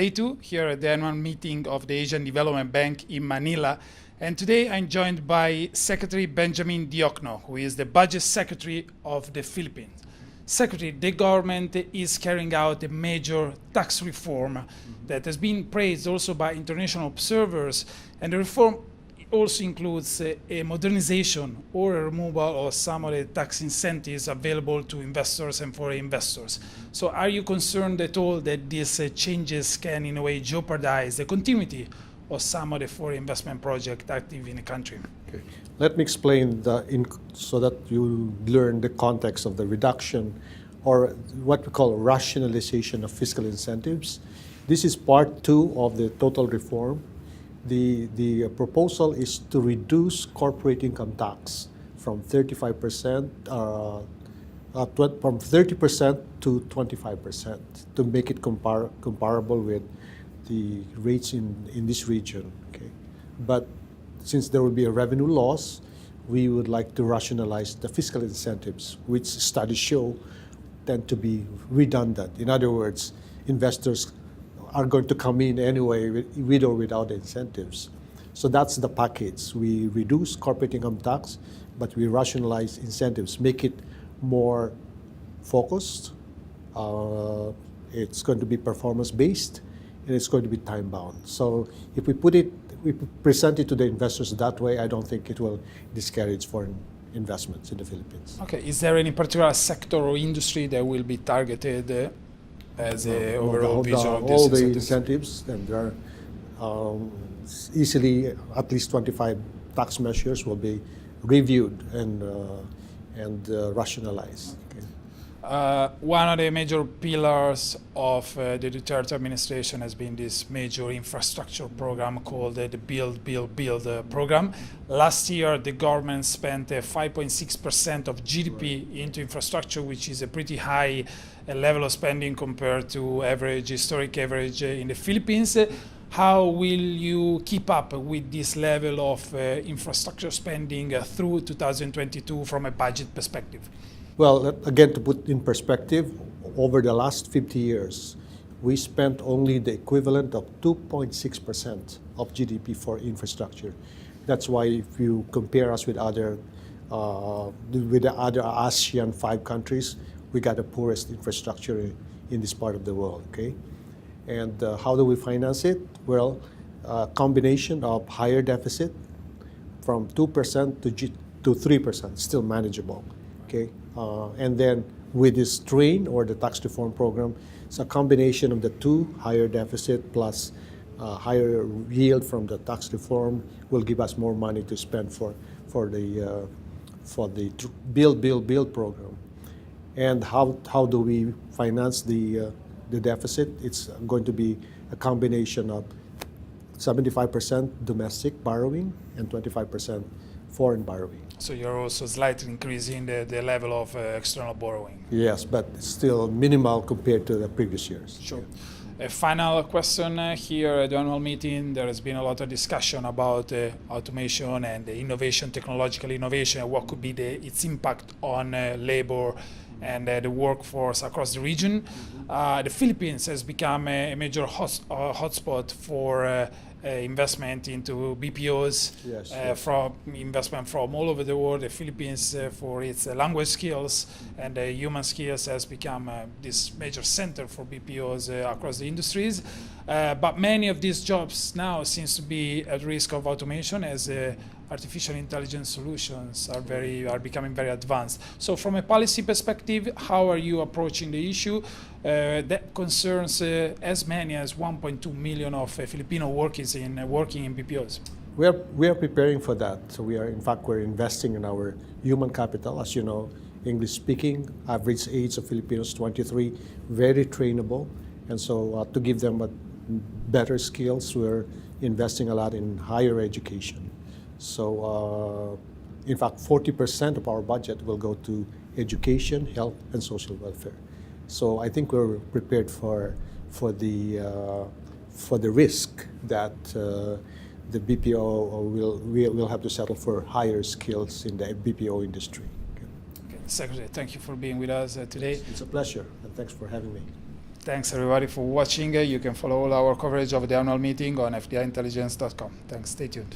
day 2 here at the annual meeting of the Asian Development Bank in Manila. And today I'm joined by Secretary Benjamin Diokno, who is the Budget Secretary of the Philippines. Secretary, the government is carrying out a major tax reform that has been praised also by international observers, and the reform also includes a modernization or a removal of some of the tax incentives available to investors and foreign investors. So are you concerned at all that these changes can in a way jeopardize the continuity of some of the foreign investment projects active in the country? Okay. Let me explain so that you learn the context of the reduction or what we call rationalization of fiscal incentives. This is part 2 of the total reform. The proposal is to reduce corporate income tax from 35% from 30% to 25% to make it comparable with the rates in this region. Okay, but since there will be a revenue loss, we would like to rationalize the fiscal incentives, which studies show tend to be redundant. In other words, investors are going to come in anyway with or without incentives. So that's the package. We reduce corporate income tax, but we rationalize incentives, make it more focused. It's going to be performance-based, and it's going to be time-bound. So if we present it to the investors that way, I don't think it will discourage foreign investments in the Philippines. Okay, is there any particular sector or industry that will be targeted as an overall vision of these all the incentives, and there are easily at least 25 tax measures will be reviewed and rationalized. Okay. One of the major pillars of the Duterte administration has been this major infrastructure program called the Build program. Last year, the government spent 5.6% of GDP into infrastructure, which is a pretty high level of spending compared to historic average in the Philippines. How will you keep up with this level of infrastructure spending through 2022 from a budget perspective? Well, again, to put in perspective, over the last 50 years, we spent only the equivalent of 2.6% of GDP for infrastructure. That's why if you compare us with the other ASEAN 5 countries, we got the poorest infrastructure in this part of the world, okay? And how do we finance it? Well, a combination of higher deficit from 2% to 3%, still manageable, okay? And then with this train or the tax reform program, it's a combination of the two, higher deficit plus higher yield from the tax reform will give us more money to spend for the build program. And how do we finance the deficit? It's going to be a combination of 75% domestic borrowing and 25% foreign borrowing. So you're also slightly increasing the level of external borrowing. Yes, but it's still minimal compared to the previous years. Sure. Yeah. A final question here at the annual meeting. There has been a lot of discussion about automation and innovation, technological innovation, and what could be its impact on labor and the workforce across the region. The Philippines has become a major hotspot for investment into BPOs, yes. From investment from all over the world. The Philippines, for its language skills and human skills, has become this major center for BPOs across the industries. But many of these jobs now seems to be at risk of automation as artificial intelligence solutions are becoming very advanced. So from a policy perspective, how are you approaching the issue that concerns as many as 1.2 million of Filipino workers working in BPOs? We are preparing for that. So we're investing in our human capital. As you know, English speaking, average age of Filipinos 23, very trainable. And so to give them better skills, we're investing a lot in higher education. So, in fact, 40% of our budget will go to education, health, and social welfare. So I think we're prepared for the risk that the BPO will have to settle for higher skills in the BPO industry. Okay. Secretary, thank you for being with us today. It's a pleasure, and thanks for having me. Thanks everybody for watching. You can follow all our coverage of the annual meeting on fdiintelligence.com. Thanks. Stay tuned.